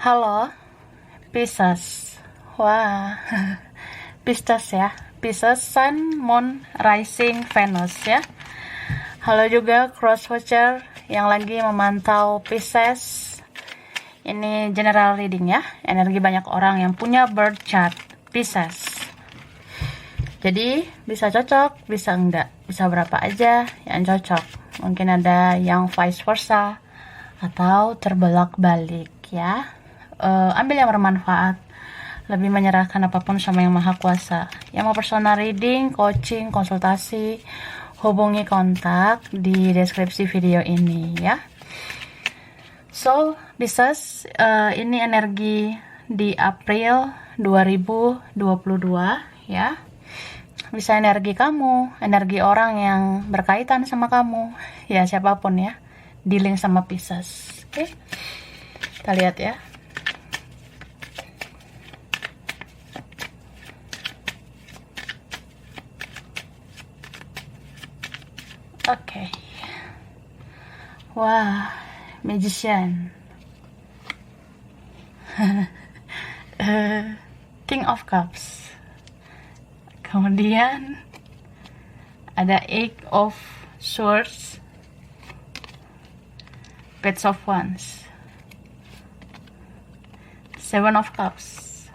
Halo, Pisces. Wah, Pisces ya. Pisces, Sun, Moon, Rising, Venus ya. Halo juga cross-watcher yang lagi memantau Pisces. Ini general reading ya. Energi banyak orang yang punya birth chart Pisces. Jadi bisa cocok, bisa enggak. Bisa berapa aja yang cocok. Mungkin ada yang vice versa atau terbelak-balik ya. Ambil yang bermanfaat, lebih menyerahkan apapun sama yang maha kuasa. Yang mau personal reading, coaching, konsultasi, hubungi kontak di deskripsi video ini ya. So, Pisces, ini energi di April 2022 ya. Bisa energi kamu, energi orang yang berkaitan sama kamu, ya siapapun ya, dealing sama Pisces. Oke, kita lihat ya. Oke. Wah, Magician. King of Cups. Kemudian ada Eight of Swords, Page of Wands, Seven of Cups,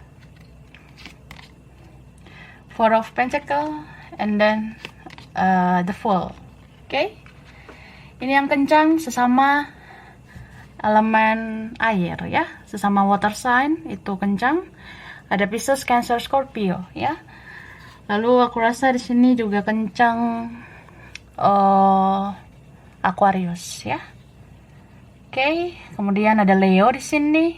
Four of Pentacles, and then the Fool. Oke, ini yang kencang sesama elemen air ya, sesama water sign itu kencang. Ada Pisces, Cancer, Scorpio ya. Lalu aku rasa di sini juga kencang Aquarius ya. Oke, kemudian ada Leo di sini,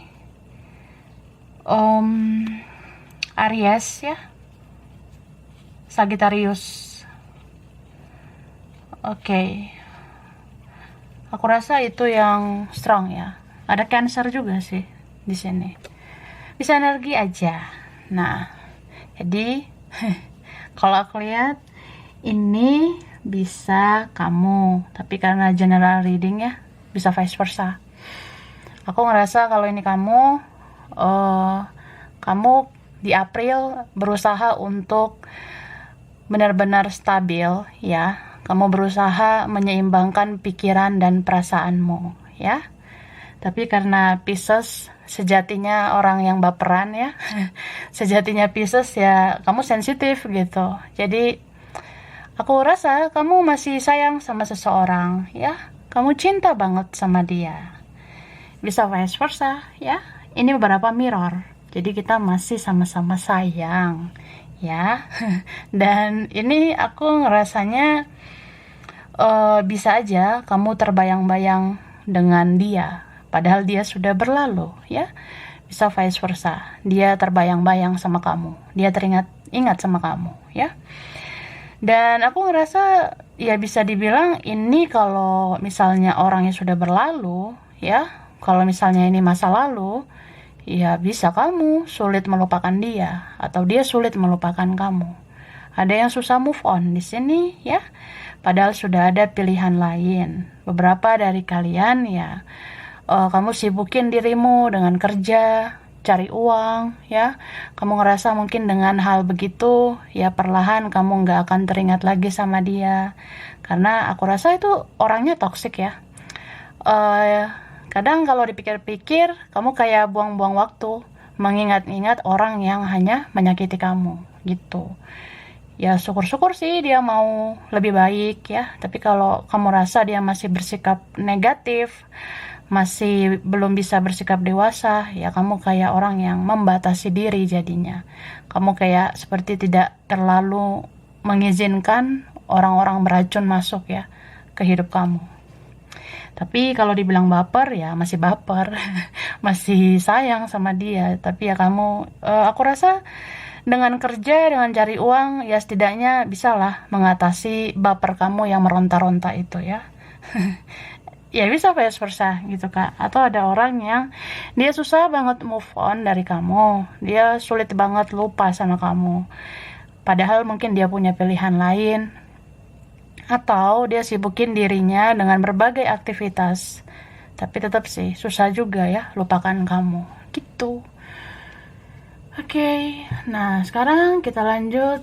Aries ya, Sagittarius. Oke, aku rasa itu yang strong ya. Ada Cancer juga sih di sini. Bisa energi aja. Nah, jadi kalau aku lihat ini bisa kamu, tapi karena general reading ya, bisa vice versa. Aku ngerasa kalau ini kamu, kamu di April berusaha untuk benar-benar stabil ya. Kamu berusaha menyeimbangkan pikiran dan perasaanmu ya. Tapi karena Pisces sejatinya orang yang baperan ya. Sejatinya Pisces ya kamu sensitif gitu. Jadi aku rasa kamu masih sayang sama seseorang ya. Kamu cinta banget sama dia. Bisa vice versa ya. Ini beberapa mirror. Jadi kita masih sama-sama sayang ya. Dan ini aku ngerasanya bisa aja kamu terbayang-bayang dengan dia, padahal dia sudah berlalu ya. Bisa vice versa, dia terbayang-bayang sama kamu, dia teringat-ingat sama kamu ya. Dan aku ngerasa ya bisa dibilang ini kalau misalnya orangnya sudah berlalu ya, kalau misalnya ini masa lalu, ya bisa kamu sulit melupakan dia atau dia sulit melupakan kamu. Ada yang susah move on di sini ya. Padahal sudah ada pilihan lain. Beberapa dari kalian ya, kamu sibukin dirimu dengan kerja, cari uang ya. Kamu ngerasa mungkin dengan hal begitu ya perlahan kamu nggak akan teringat lagi sama dia. Karena aku rasa itu orangnya toksik ya. Kadang kalau dipikir-pikir kamu kayak buang-buang waktu mengingat-ingat orang yang hanya menyakiti kamu gitu. Ya syukur-syukur sih dia mau lebih baik ya. Tapi kalau kamu rasa dia masih bersikap negatif, masih belum bisa bersikap dewasa, ya kamu kayak orang yang membatasi diri jadinya. Kamu kayak seperti tidak terlalu mengizinkan orang-orang beracun masuk ya ke hidup kamu. Tapi kalau dibilang baper ya masih baper. Masih sayang sama dia. Tapi ya kamu, aku rasa dengan kerja, dengan cari uang, ya setidaknya bisalah mengatasi baper kamu yang meronta-ronta itu ya. Ya bisa vice versa gitu kak. Atau ada orang yang dia susah banget move on dari kamu. Dia sulit banget lupa sama kamu. Padahal mungkin dia punya pilihan lain. Atau dia sibukin dirinya dengan berbagai aktivitas. Tapi tetap sih susah juga ya lupakan kamu. gitu. Oke, nah sekarang kita lanjut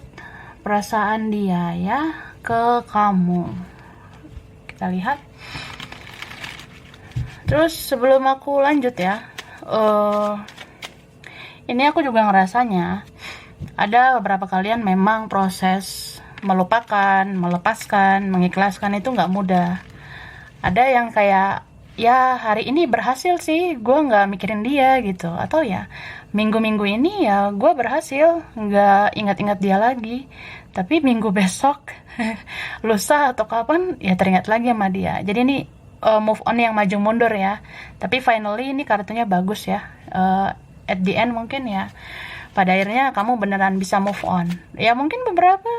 perasaan dia ya ke kamu. Kita lihat. Terus sebelum aku lanjut ya, ini aku juga ngerasanya ada beberapa kalian memang proses melupakan, melepaskan, mengikhlaskan itu nggak mudah. Ada yang kayak, ya hari ini berhasil sih, gue nggak mikirin dia gitu. Atau ya, minggu-minggu ini ya gue berhasil, nggak ingat-ingat dia lagi. Tapi minggu besok, lusa atau kapan, ya teringat lagi sama dia. Jadi ini move on yang maju mundur ya. Tapi finally ini kartunya bagus ya. At the end mungkin ya, pada akhirnya kamu beneran bisa move on. Ya mungkin beberapa,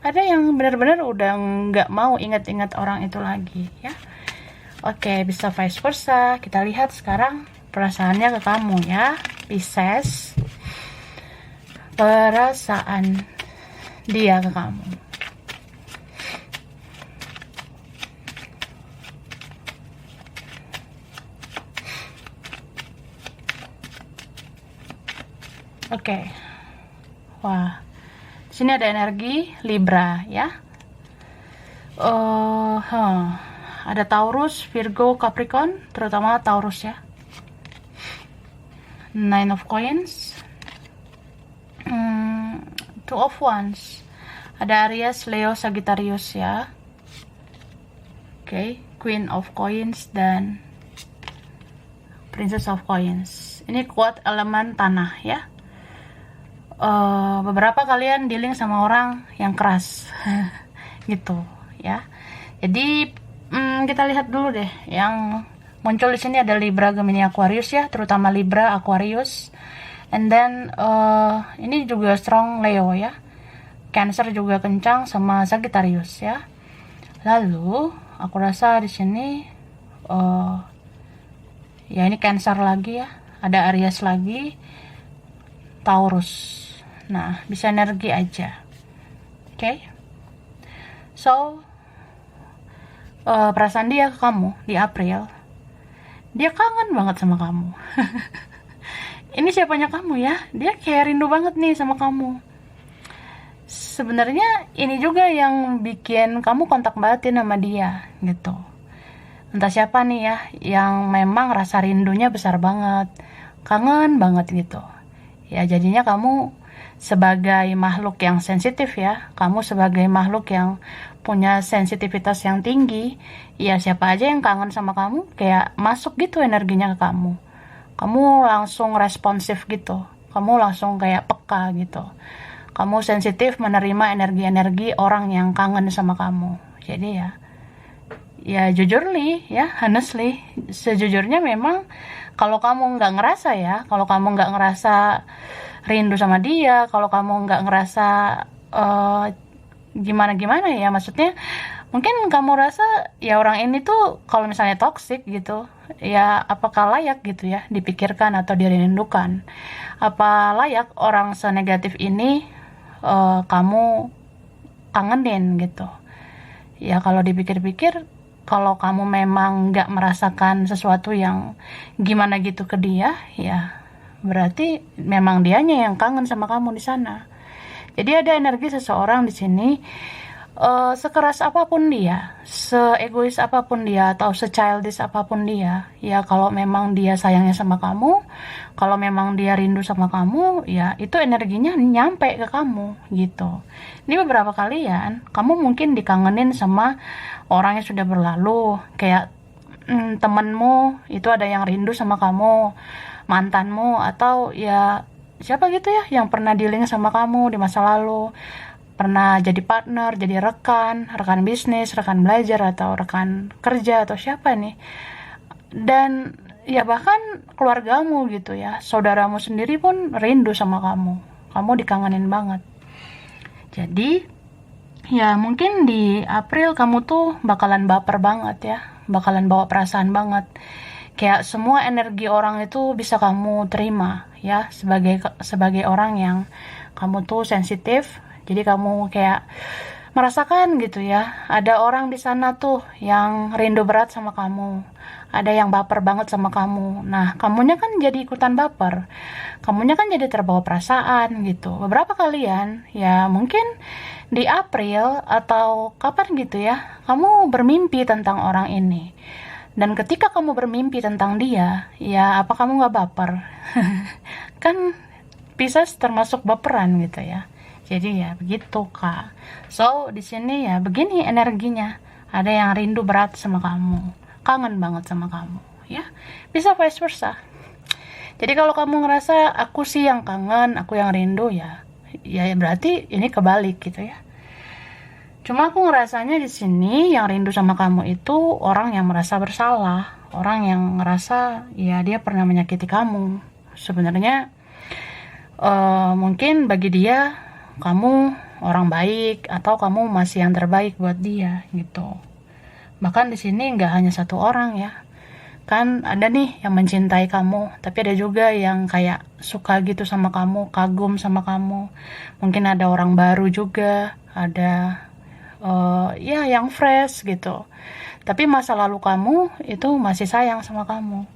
ada yang benar-benar udah nggak mau ingat-ingat orang itu lagi ya. Oke, bisa vice versa. Kita lihat sekarang perasaannya ke kamu ya, Pisces. Perasaan dia ke kamu. Oke. Wah. Sini ada energi Libra ya. Ada Taurus, Virgo, Capricorn, terutama Taurus ya. Nine of Coins, Two of Wands, ada Aries, Leo, Sagittarius ya. Oke, Queen of Coins dan Princess of Coins. Ini kuat elemen tanah ya. Beberapa kalian dealing sama orang yang keras gitu ya. Jadi kita lihat dulu deh yang muncul di sini. Ada Libra, Gemini, Aquarius ya, terutama Libra, Aquarius, and then ini juga strong Leo ya. Cancer juga kencang sama Sagittarius ya. Lalu aku rasa di sini ya ini Cancer lagi ya, ada Aries lagi, Taurus. Nah, bisa energi aja. Oke. So, perasaan dia ke kamu di April, dia kangen banget sama kamu. Ini siapanya kamu ya? Dia kayak rindu banget nih sama kamu. Sebenarnya ini juga yang bikin kamu kontak batin sama dia gitu. Entah siapa nih ya, yang memang rasa rindunya besar banget, kangen banget gitu. Ya jadinya kamu sebagai makhluk yang sensitif ya, kamu sebagai makhluk yang punya sensitivitas yang tinggi, ya siapa aja yang kangen sama kamu, kayak masuk gitu energinya ke kamu. Kamu langsung responsif gitu, kamu langsung kayak peka gitu. Kamu sensitif menerima energi-energi orang yang kangen sama kamu. Jadi ya jujurly ya, honestly, sejujurnya memang kalau kamu nggak ngerasa ya, kalau kamu nggak ngerasa rindu sama dia, kalau kamu nggak ngerasa gimana-gimana ya, maksudnya mungkin kamu rasa ya orang ini tuh kalau misalnya toxic gitu, ya apakah layak gitu ya dipikirkan atau dirindukan? Apa layak orang senegatif ini kamu kangenin gitu? Ya kalau dipikir-pikir, kalau kamu memang nggak merasakan sesuatu yang gimana gitu ke dia, ya berarti memang dianya yang kangen sama kamu di sana. Jadi ada energi seseorang di sini, sekeras apapun dia, seegois apapun dia, atau se-childish apapun dia, ya kalau memang dia sayangnya sama kamu, kalau memang dia rindu sama kamu, ya itu energinya nyampe ke kamu gitu. Ini beberapa kalian, kamu mungkin dikangenin sama orang yang sudah berlalu, kayak temenmu itu ada yang rindu sama kamu, mantanmu, atau ya siapa gitu ya yang pernah dealing sama kamu di masa lalu, pernah jadi partner, jadi rekan bisnis, rekan belajar, atau rekan kerja, atau siapa nih. Dan ya bahkan keluargamu gitu ya, saudaramu sendiri pun rindu sama kamu dikangenin banget. Jadi ya mungkin di April kamu tuh bakalan baper banget ya, bakalan bawa perasaan banget. Kayak semua energi orang itu bisa kamu terima ya, sebagai orang yang kamu tuh sensitif. Jadi kamu kayak merasakan gitu ya, ada orang di sana tuh yang rindu berat sama kamu, ada yang baper banget sama kamu. Nah, kamunya kan jadi ikutan baper, kamunya kan jadi terbawa perasaan gitu. Beberapa kalian ya mungkin di April atau kapan gitu ya, kamu bermimpi tentang orang ini. Dan ketika kamu bermimpi tentang dia, ya apa kamu gak baper? Kan Pisces termasuk baperan gitu ya. Jadi ya begitu Kak. So di sini ya begini energinya. Ada yang rindu berat sama kamu, kangen banget sama kamu, ya. Bisa vice versa. Jadi kalau kamu ngerasa aku sih yang kangen, aku yang rindu ya berarti ini kebalik gitu ya. Cuma aku ngerasanya di sini yang rindu sama kamu itu orang yang merasa bersalah, orang yang ngerasa ya dia pernah menyakiti kamu. Sebenarnya mungkin bagi dia kamu orang baik atau kamu masih yang terbaik buat dia gitu. Bahkan di sini nggak hanya satu orang ya. Kan ada nih yang mencintai kamu, tapi ada juga yang kayak suka gitu sama kamu, kagum sama kamu. Mungkin ada orang baru juga, ada ya yang fresh gitu. Tapi masa lalu kamu itu masih sayang sama kamu.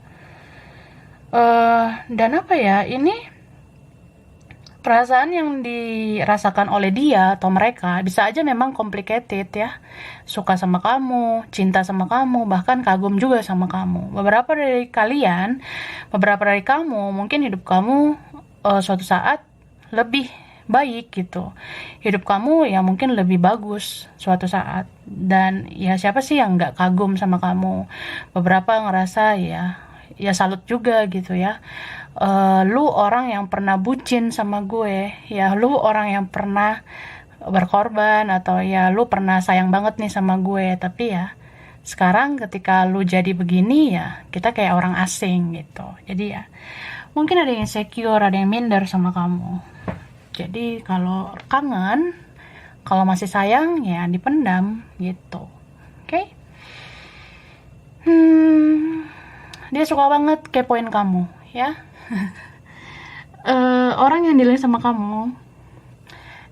Dan apa ya, ini perasaan yang dirasakan oleh dia atau mereka bisa aja memang complicated ya. Suka sama kamu, cinta sama kamu, bahkan kagum juga sama kamu. Beberapa dari kalian, beberapa dari kamu, mungkin hidup kamu suatu saat lebih baik gitu. Hidup kamu ya mungkin lebih bagus suatu saat. Dan ya siapa sih yang gak kagum sama kamu? Beberapa ngerasa ya salut juga gitu ya. Lu orang yang pernah bucin sama gue, ya lu orang yang pernah berkorban, atau ya lu pernah sayang banget nih sama gue, tapi ya sekarang ketika lu jadi begini ya kita kayak orang asing gitu. Jadi ya mungkin ada yang insecure, ada yang minder sama kamu. Jadi kalau kangen, kalau masih sayang ya dipendam gitu. Oke? Dia suka banget kepoin kamu ya. Orang yang dilihat sama kamu,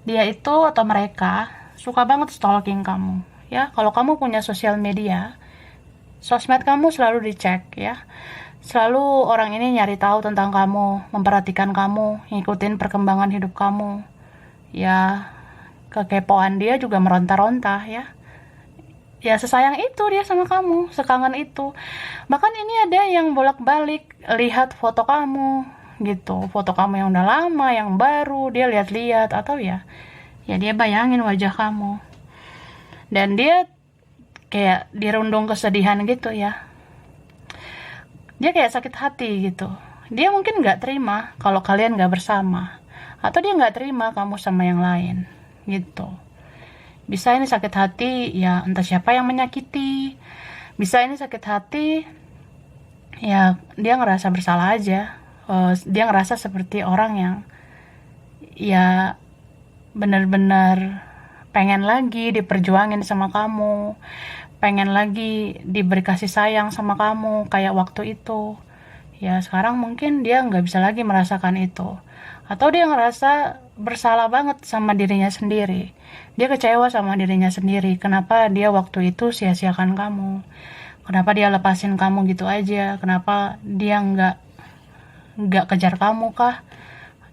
dia itu atau mereka suka banget stalking kamu ya. Kalau kamu punya sosial media, sosmed kamu selalu dicek ya. Selalu orang ini nyari tahu tentang kamu, memperhatikan kamu, ngikutin perkembangan hidup kamu ya. Kekepoan dia juga meronta-ronta ya. Ya sesayang itu dia sama kamu, sekangen itu. Bahkan ini ada yang bolak-balik lihat foto kamu gitu, foto kamu yang udah lama, yang baru, dia lihat-lihat, atau ya dia bayangin wajah kamu. Dan dia kayak dirundung kesedihan gitu ya. Dia kayak sakit hati gitu. Dia mungkin gak terima kalau kalian gak bersama, atau dia gak terima kamu sama yang lain gitu. Bisa ini sakit hati ya entah siapa yang menyakiti. Bisa ini sakit hati ya dia ngerasa bersalah aja. Dia ngerasa seperti orang yang ya benar-benar pengen lagi diperjuangin sama kamu, pengen lagi diberi kasih sayang sama kamu kayak waktu itu. Ya sekarang mungkin dia nggak bisa lagi merasakan itu, atau dia ngerasa bersalah banget sama dirinya sendiri. Dia kecewa sama dirinya sendiri. Kenapa dia waktu itu sia-siakan kamu? Kenapa dia lepasin kamu gitu aja? Kenapa dia nggak kejar kamu kah?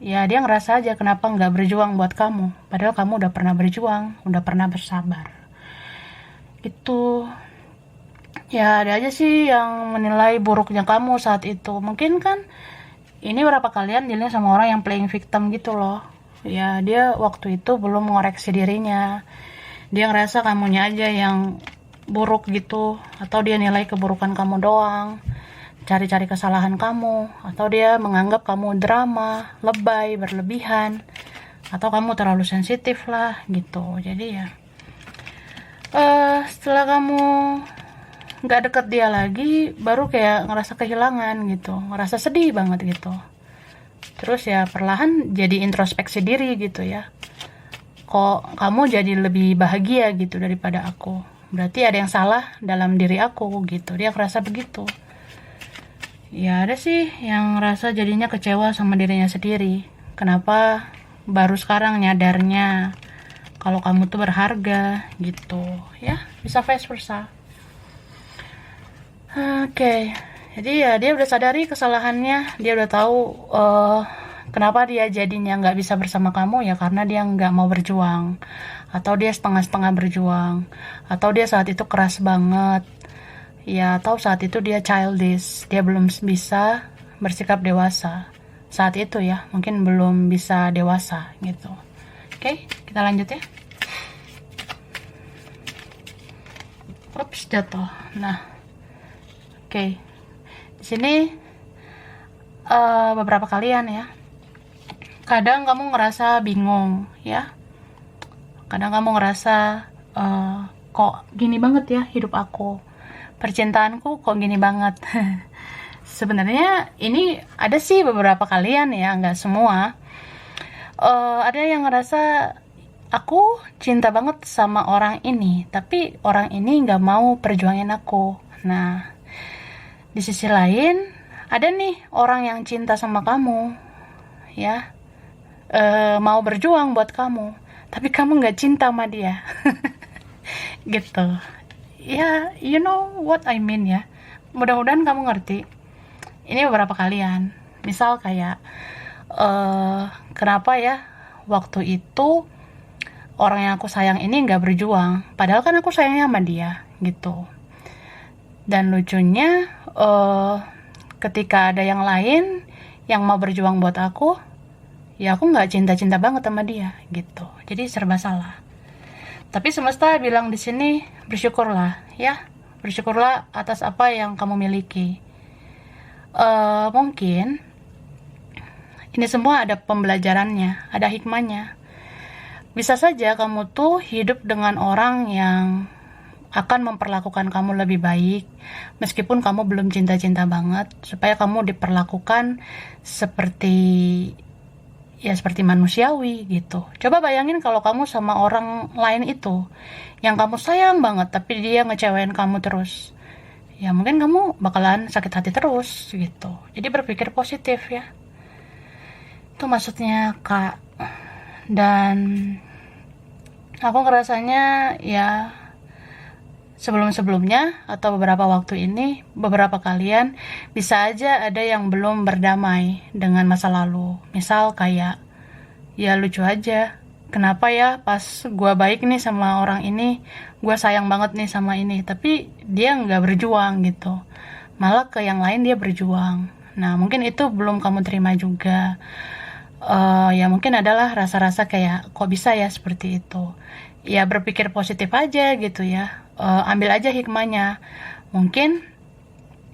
Ya dia ngerasa aja kenapa nggak berjuang buat kamu. Padahal kamu udah pernah berjuang, udah pernah bersabar. Gitu. Ya ada aja sih yang menilai buruknya kamu saat itu. Mungkin kan ini berapa kalian dilihat sama orang yang playing victim gitu loh. Ya dia waktu itu belum mengoreksi dirinya. Dia ngerasa kamunya aja yang buruk gitu, atau dia nilai keburukan kamu doang, cari-cari kesalahan kamu, atau dia menganggap kamu drama, lebay, berlebihan, atau kamu terlalu sensitif lah gitu. Jadi ya setelah kamu nggak deket dia lagi, baru kayak ngerasa kehilangan gitu, ngerasa sedih banget gitu. Terus ya perlahan jadi introspeksi diri gitu ya. Kok kamu jadi lebih bahagia gitu daripada aku? Berarti ada yang salah dalam diri aku gitu. Dia ngerasa begitu. Ya ada sih yang ngerasa jadinya kecewa sama dirinya sendiri. Kenapa baru sekarang nyadarnya kalau kamu tuh berharga gitu ya, bisa vice versa. Oke, jadi ya dia udah sadari kesalahannya, dia udah tahu kenapa dia jadinya nggak bisa bersama kamu, ya karena dia nggak mau berjuang, atau dia setengah-setengah berjuang, atau dia saat itu keras banget, ya atau saat itu dia childish, dia belum bisa bersikap dewasa saat itu ya, mungkin belum bisa dewasa gitu. Oke, kita lanjut ya. Ups, jatuh. Nah, oke. Di sini beberapa kalian ya. Kadang kamu ngerasa bingung ya. Kadang kamu ngerasa kok gini banget ya hidup aku. Percintaanku kok gini banget. Sebenarnya ini ada sih beberapa kalian ya, nggak semua. Ada yang ngerasa aku cinta banget sama orang ini, tapi orang ini nggak mau perjuangin aku. Nah, di sisi lain ada nih orang yang cinta sama kamu, ya, mau berjuang buat kamu, tapi kamu nggak cinta sama dia, gitu. Ya, you know what I mean ya. Mudah-mudahan kamu ngerti. Ini beberapa kalian. Misal kayak, kenapa ya waktu itu orang yang aku sayang ini nggak berjuang, padahal kan aku sayangnya sama dia gitu. Dan lucunya ketika ada yang lain yang mau berjuang buat aku, ya aku nggak cinta-cinta banget sama dia gitu. Jadi serba salah. Tapi semesta bilang di sini, bersyukurlah ya, bersyukurlah atas apa yang kamu miliki. Mungkin ini semua ada pembelajarannya, ada hikmahnya. Bisa saja kamu tuh hidup dengan orang yang akan memperlakukan kamu lebih baik, meskipun kamu belum cinta-cinta banget, supaya kamu diperlakukan seperti manusiawi gitu. Coba bayangin kalau kamu sama orang lain itu, yang kamu sayang banget, tapi dia ngecewain kamu terus. Ya mungkin kamu bakalan sakit hati terus gitu. Jadi berpikir positif ya. Itu maksudnya Kak. Dan aku ngerasanya ya sebelum-sebelumnya atau beberapa waktu ini, beberapa kalian bisa aja ada yang belum berdamai dengan masa lalu. Misal kayak, ya lucu aja, kenapa ya pas gue baik nih sama orang ini, gue sayang banget nih sama ini, tapi dia nggak berjuang gitu, malah ke yang lain dia berjuang. Nah mungkin itu belum kamu terima juga. Ya mungkin adalah rasa-rasa kayak kok bisa ya seperti itu. Ya berpikir positif aja gitu ya. Ambil aja hikmahnya. Mungkin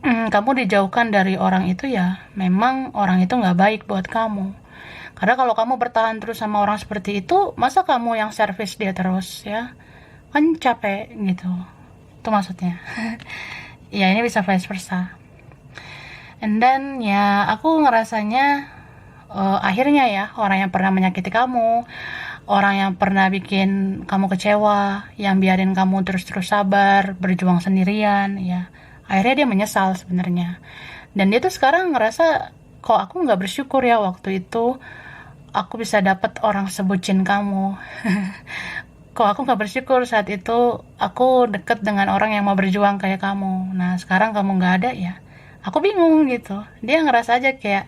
kamu dijauhkan dari orang itu ya memang orang itu nggak baik buat kamu. Karena kalau kamu bertahan terus sama orang seperti itu, masa kamu yang servis dia terus ya, kan capek gitu. Itu maksudnya. Ya ini bisa vice versa. And then ya aku ngerasanya akhirnya ya orang yang pernah menyakiti kamu, orang yang pernah bikin kamu kecewa, yang biarin kamu terus-terus sabar, berjuang sendirian, ya akhirnya dia menyesal sebenarnya. Dan dia tuh sekarang ngerasa, kok aku nggak bersyukur ya waktu itu aku bisa dapet orang sebutin kamu. Kok aku nggak bersyukur saat itu aku deket dengan orang yang mau berjuang kayak kamu. Nah sekarang kamu nggak ada ya, aku bingung gitu. Dia ngerasa aja kayak,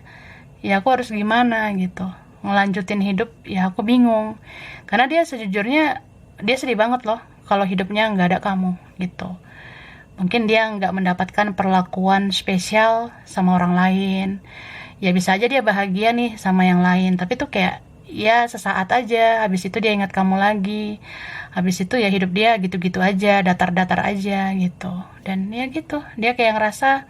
ya aku harus gimana gitu, ngelanjutin hidup, ya aku bingung. Karena dia sejujurnya, dia sedih banget loh kalau hidupnya nggak ada kamu gitu. Mungkin dia nggak mendapatkan perlakuan spesial sama orang lain. Ya bisa aja dia bahagia nih sama yang lain, tapi tuh kayak ya sesaat aja, habis itu dia ingat kamu lagi, habis itu ya hidup dia gitu-gitu aja, datar-datar aja gitu. Dan ya gitu, dia kayak ngerasa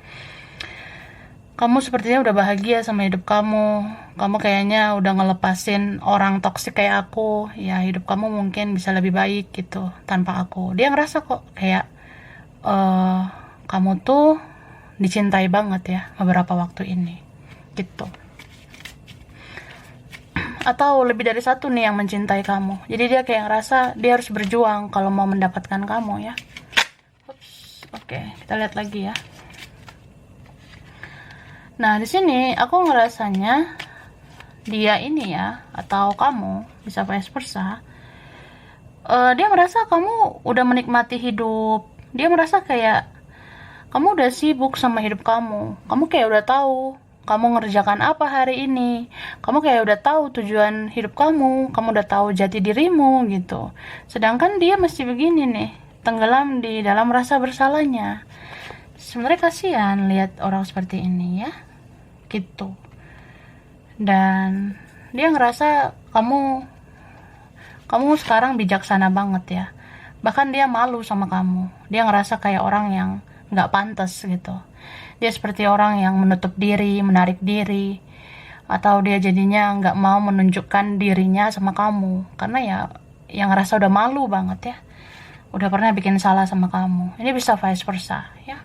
kamu sepertinya udah bahagia sama hidup kamu. Kamu kayaknya udah ngelepasin orang toksik kayak aku. Ya hidup kamu mungkin bisa lebih baik gitu tanpa aku. Dia ngerasa kok kayak kamu tuh dicintai banget ya beberapa waktu ini gitu. Atau lebih dari satu nih yang mencintai kamu. Jadi dia kayak ngerasa dia harus berjuang kalau mau mendapatkan kamu ya. Oke, kita lihat lagi ya. Nah, di sini aku ngerasanya dia ini ya, atau kamu, bisa vice versa, Dia merasa kamu udah menikmati hidup, dia merasa kayak kamu udah sibuk sama hidup kamu. Kamu kayak udah tahu kamu ngerjakan apa hari ini. Kamu kayak udah tahu tujuan hidup kamu. Kamu udah tahu jati dirimu gitu. Sedangkan dia masih begini nih, tenggelam di dalam rasa bersalahnya. Sebenarnya kasihan lihat orang seperti ini ya, gitu. Dan dia ngerasa kamu sekarang bijaksana banget ya. Bahkan dia malu sama kamu. Dia ngerasa kayak orang yang nggak pantas gitu. Dia seperti orang yang menutup diri, menarik diri, atau dia jadinya nggak mau menunjukkan dirinya sama kamu karena ya yang ngerasa udah malu banget ya, udah pernah bikin salah sama kamu. Ini bisa vice versa ya.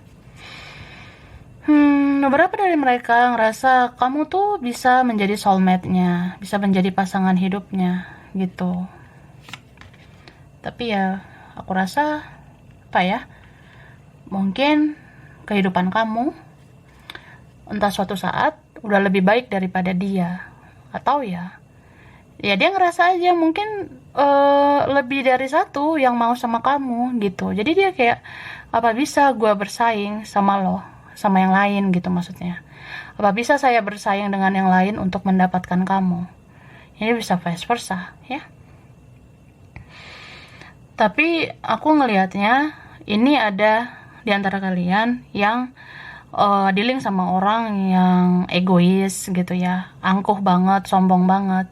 Beberapa dari mereka ngerasa kamu tuh bisa menjadi soulmate-nya, bisa menjadi pasangan hidupnya gitu. Tapi ya aku rasa apa ya, mungkin kehidupan kamu entah suatu saat udah lebih baik daripada dia, atau ya dia ngerasa aja mungkin lebih dari satu yang mau sama kamu gitu. Jadi dia kayak, apa bisa gue bersaing sama lo, sama yang lain gitu maksudnya. Apa bisa saya bersaing dengan yang lain untuk mendapatkan kamu. Ini bisa vice versa ya. Tapi aku ngelihatnya ini ada di antara kalian yang dealing sama orang yang egois gitu ya, angkuh banget, sombong banget.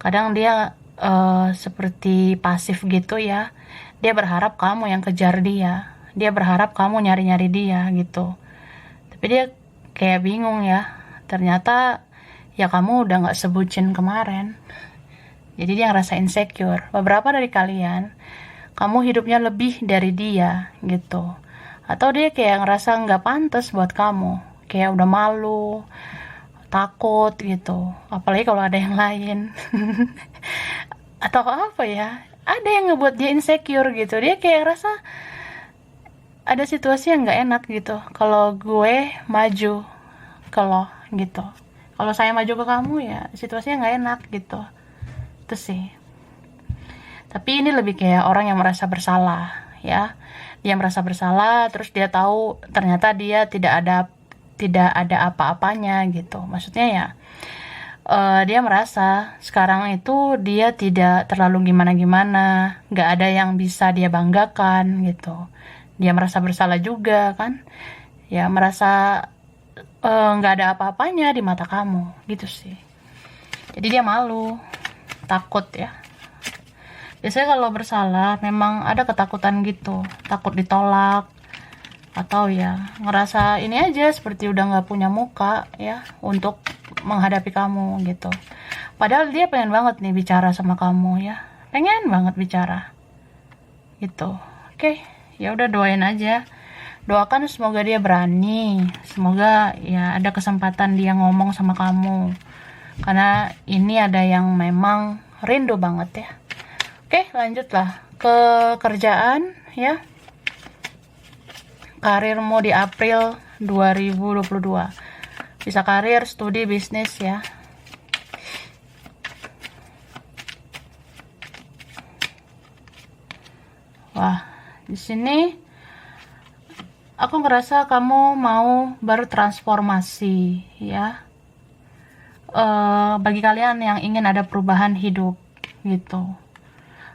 Kadang dia seperti pasif gitu ya. Dia berharap kamu yang kejar dia. Dia berharap kamu nyari-nyari dia gitu. Tapi dia kayak bingung ya. Ternyata ya kamu udah gak sebucin kemarin. Jadi dia ngerasa insecure. Beberapa dari kalian, kamu hidupnya lebih dari dia gitu. Atau dia kayak ngerasa gak pantas buat kamu. Kayak udah malu, takut gitu. Apalagi kalau ada yang lain. Atau apa ya, ada yang ngebuat dia insecure gitu. Dia kayak ngerasa ada situasi yang gak enak gitu kalau gue maju ke lo gitu. Kalau saya maju ke kamu ya situasinya gak enak gitu. Itu sih. Tapi ini lebih kayak orang yang merasa bersalah ya. Dia merasa bersalah, terus dia tahu ternyata dia tidak ada apa-apanya gitu. Maksudnya ya dia merasa sekarang itu dia tidak terlalu gimana-gimana, gak ada yang bisa dia banggakan gitu. Dia merasa bersalah juga kan, ya merasa gak ada apa-apanya di mata kamu gitu sih. Jadi dia malu, takut ya. Biasanya kalau bersalah memang ada ketakutan gitu, takut ditolak, atau ya ngerasa ini aja seperti udah gak punya muka ya untuk menghadapi kamu gitu. Padahal dia pengen banget nih bicara sama kamu ya, pengen banget bicara gitu. Oke, ya udah doain aja, doakan semoga dia berani, semoga ya ada kesempatan dia ngomong sama kamu, karena ini ada yang memang rindu banget ya. Oke, lanjutlah ke kerjaan ya. Karirmu di April 2022. Bisa karir, studi, bisnis ya. Wah, di sini aku ngerasa kamu mau bertransformasi ya. Bagi kalian yang ingin ada perubahan hidup gitu.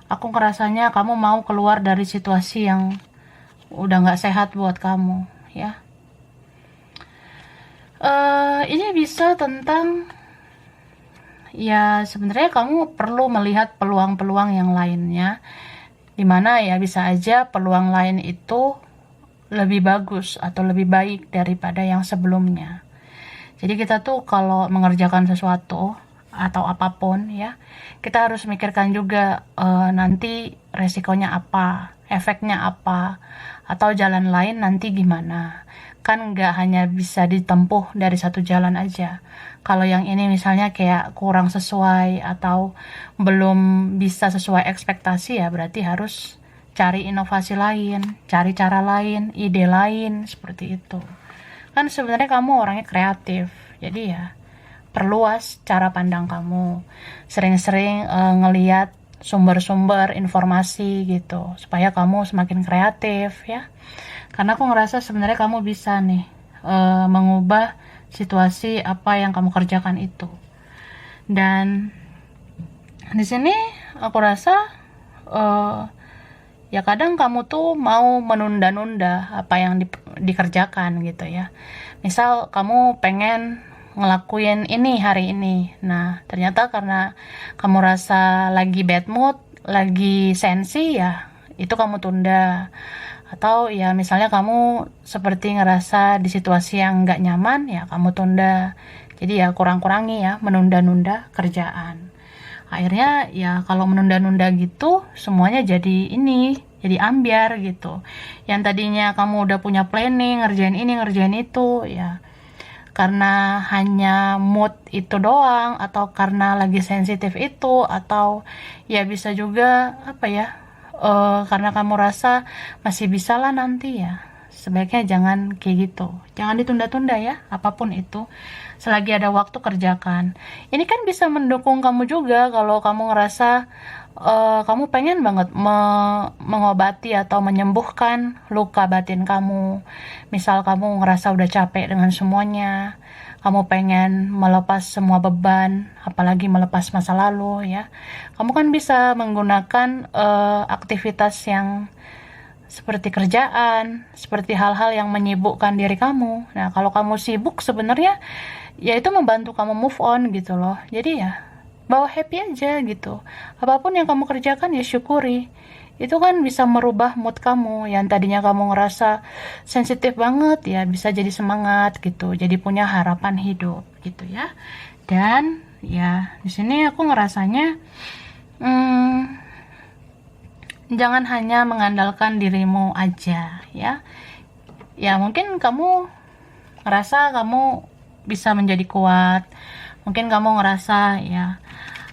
Aku ngerasanya kamu mau keluar dari situasi yang udah gak sehat buat kamu ya. Ini bisa tentang ya sebenarnya kamu perlu melihat peluang-peluang yang lainnya, dimana ya bisa aja peluang lain itu lebih bagus atau lebih baik daripada yang sebelumnya. Jadi kita tuh kalau mengerjakan sesuatu atau apapun ya, kita harus mikirkan juga nanti resikonya apa, efeknya apa, atau jalan lain nanti gimana. Kan nggak hanya bisa ditempuh dari satu jalan aja. Kalau yang ini misalnya kayak kurang sesuai atau belum bisa sesuai ekspektasi ya berarti harus cari inovasi lain, cari cara lain, ide lain, seperti itu. Kan sebenarnya kamu orangnya kreatif, jadi ya perluas cara pandang kamu. Sering-sering ngeliat sumber-sumber informasi gitu, supaya kamu semakin kreatif ya. Karena aku ngerasa sebenarnya kamu bisa nih mengubah situasi apa yang kamu kerjakan itu. Dan di sini aku rasa ya kadang kamu tuh mau menunda-nunda apa yang dikerjakan gitu ya. Misal kamu pengen ngelakuin ini hari ini, nah ternyata karena kamu rasa lagi bad mood, lagi sensi, ya itu kamu tunda. Atau ya misalnya kamu seperti ngerasa di situasi yang gak nyaman, ya kamu tunda. Jadi ya kurang-kurangi ya menunda-nunda kerjaan. Akhirnya ya kalau menunda-nunda gitu semuanya jadi ambiar gitu. Yang tadinya kamu udah punya planning ngerjain ini ngerjain itu, ya karena hanya mood itu doang, atau karena lagi sensitif itu, atau ya bisa juga apa ya, karena kamu rasa masih bisa lah nanti, ya sebaiknya jangan kayak gitu. Jangan ditunda-tunda ya, apapun itu. Selagi ada waktu kerjakan. Ini kan bisa mendukung kamu juga kalau kamu ngerasa kamu pengen banget mengobati atau menyembuhkan luka batin kamu. Misal kamu ngerasa udah capek dengan semuanya, kamu pengen melepas semua beban, apalagi melepas masa lalu ya. Kamu kan bisa menggunakan aktivitas yang seperti kerjaan, seperti hal-hal yang menyibukkan diri kamu. Nah, kalau kamu sibuk sebenarnya ya itu membantu kamu move on gitu loh. Jadi ya bawa happy aja gitu. Apapun yang kamu kerjakan ya syukuri. Itu kan bisa merubah mood kamu. Yang tadinya kamu ngerasa sensitif banget, ya bisa jadi semangat gitu. Jadi punya harapan hidup gitu ya. Dan ya di sini aku ngerasanya jangan hanya mengandalkan dirimu aja ya. Ya mungkin kamu ngerasa kamu bisa menjadi kuat. Mungkin kamu ngerasa ya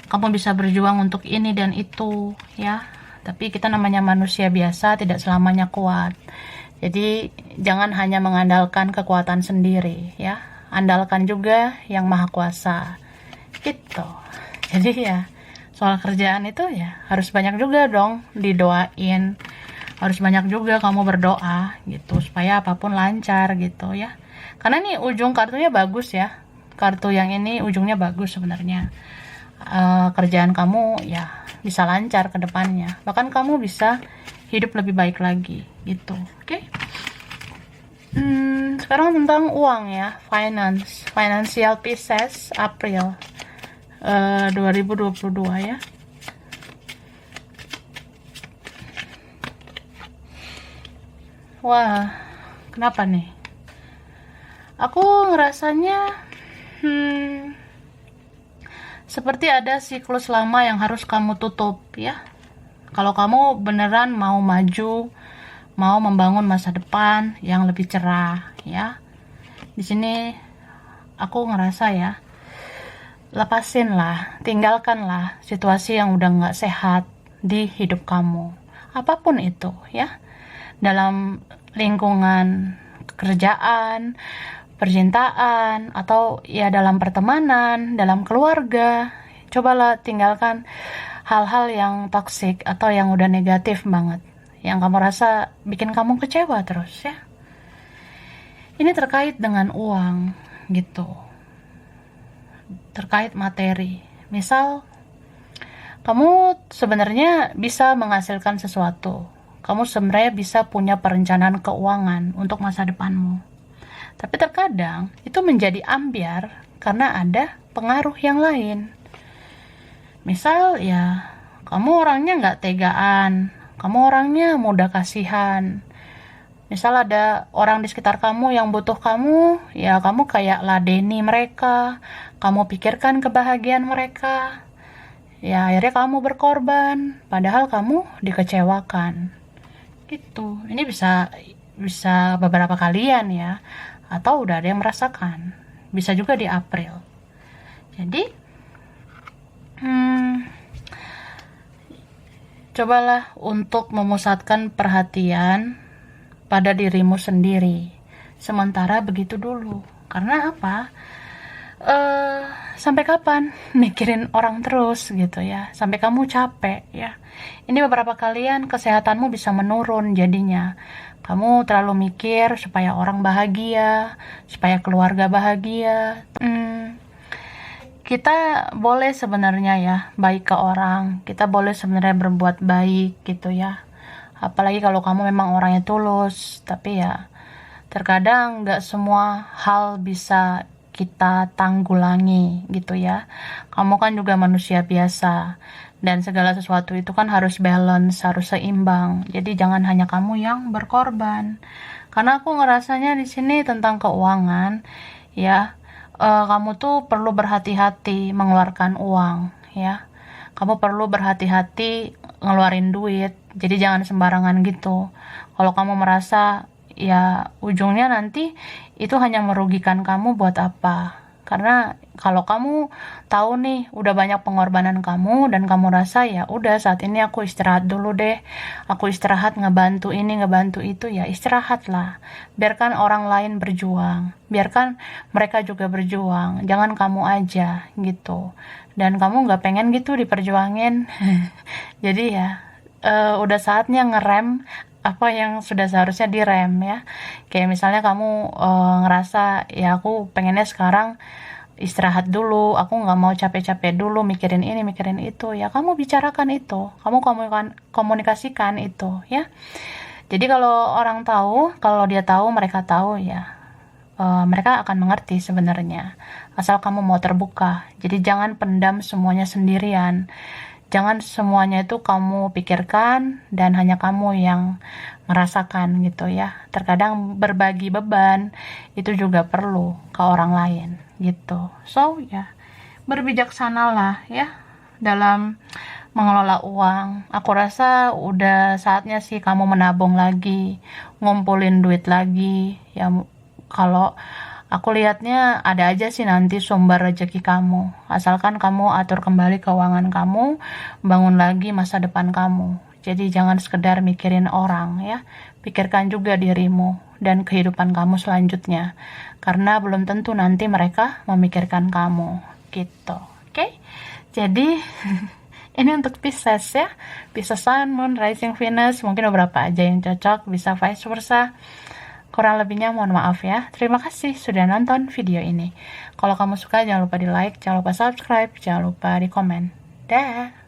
kamu bisa berjuang untuk ini dan itu ya. Tapi kita namanya manusia biasa, tidak selamanya kuat. Jadi jangan hanya mengandalkan kekuatan sendiri ya. Andalkan juga yang maha kuasa. Gitu. Jadi ya soal kerjaan itu ya harus banyak juga dong didoain. Harus banyak juga kamu berdoa gitu supaya apapun lancar gitu ya. Karena nih ujung kartunya bagus ya. Kartu yang ini ujungnya bagus sebenarnya. Kerjaan kamu ya bisa lancar ke depannya. Bahkan kamu bisa hidup lebih baik lagi gitu. Oke? Sekarang tentang uang ya, finance. Financial Pisces April 2022 ya. Wah, kenapa nih? Aku ngerasanya seperti ada siklus lama yang harus kamu tutup ya. Kalau kamu beneran mau maju, mau membangun masa depan yang lebih cerah ya. Di sini aku ngerasa ya, lepasin lah, tinggalkanlah situasi yang udah nggak sehat di hidup kamu. Apapun itu ya. Dalam lingkungan kerjaan, percintaan, atau ya dalam pertemanan, dalam keluarga. Cobalah tinggalkan hal-hal yang toksik atau yang udah negatif banget, yang kamu rasa bikin kamu kecewa terus ya. Ini terkait dengan uang gitu, terkait materi. Misal kamu sebenarnya bisa menghasilkan sesuatu, kamu sebenarnya bisa punya perencanaan keuangan untuk masa depanmu. Tapi terkadang itu menjadi ambiar karena ada pengaruh yang lain. Misal ya, kamu orangnya nggak tegaan, kamu orangnya mudah kasihan. Misal ada orang di sekitar kamu yang butuh kamu, ya kamu kayak ladeni mereka, kamu pikirkan kebahagiaan mereka. Ya akhirnya kamu berkorban, padahal kamu dikecewakan. Gitu. Ini bisa beberapa kalian ya. Atau udah ada yang merasakan. Bisa juga di April. Jadi cobalah untuk memusatkan perhatian pada dirimu sendiri. Sementara begitu dulu. Karena apa? sampai kapan mikirin orang terus gitu ya, sampai kamu capek ya. Ini beberapa kalian kesehatanmu bisa menurun jadinya. Kamu terlalu mikir supaya orang bahagia, supaya keluarga bahagia. Kita boleh sebenarnya ya baik ke orang, kita boleh sebenarnya berbuat baik gitu ya. Apalagi kalau kamu memang orangnya tulus, tapi ya terkadang nggak semua hal bisa kita tanggulangi gitu ya. Kamu kan juga manusia biasa, dan segala sesuatu itu kan harus balance, harus seimbang. Jadi jangan hanya kamu yang berkorban. Karena aku ngerasanya di sini tentang keuangan ya, kamu tuh perlu berhati-hati mengeluarkan uang ya. Kamu perlu berhati-hati ngeluarin duit. Jadi jangan sembarangan gitu. Kalau kamu merasa ya ujungnya nanti itu hanya merugikan kamu, buat apa? Karena kalau kamu tahu nih udah banyak pengorbanan kamu dan kamu rasa ya udah saat ini aku istirahat dulu deh, aku istirahat ngebantu ini ngebantu itu, ya istirahatlah, biarkan orang lain berjuang, biarkan mereka juga berjuang, jangan kamu aja gitu. Dan kamu nggak pengen gitu diperjuangin. Jadi ya udah saatnya ngerem apa yang sudah seharusnya direm ya. Kayak misalnya kamu ngerasa ya aku pengennya sekarang istirahat dulu, aku nggak mau capek-capek dulu mikirin ini mikirin itu, ya kamu bicarakan itu, kamu komunikasikan itu ya. Jadi kalau orang tahu, kalau dia tahu, mereka tahu ya, mereka akan mengerti sebenarnya, asal kamu mau terbuka. Jadi jangan pendam semuanya sendirian. Jangan semuanya itu kamu pikirkan dan hanya kamu yang merasakan gitu ya. Terkadang berbagi beban itu juga perlu ke orang lain gitu. So ya, berbijaksanalah ya dalam mengelola uang. Aku rasa udah saatnya sih kamu menabung lagi, ngumpulin duit lagi ya. Kalau aku lihatnya ada aja sih nanti sumber rezeki kamu, asalkan kamu atur kembali keuangan kamu, bangun lagi masa depan kamu. Jadi jangan sekedar mikirin orang ya, pikirkan juga dirimu dan kehidupan kamu selanjutnya, karena belum tentu nanti mereka memikirkan kamu gitu. Oke? Jadi ini untuk Pisces ya, Pisces Sun, Moon, Rising, Venus, mungkin beberapa aja yang cocok, bisa vice versa. Kurang lebihnya mohon maaf ya. Terima kasih sudah nonton video ini. Kalau kamu suka jangan lupa di like, jangan lupa subscribe, jangan lupa di komen. Dah.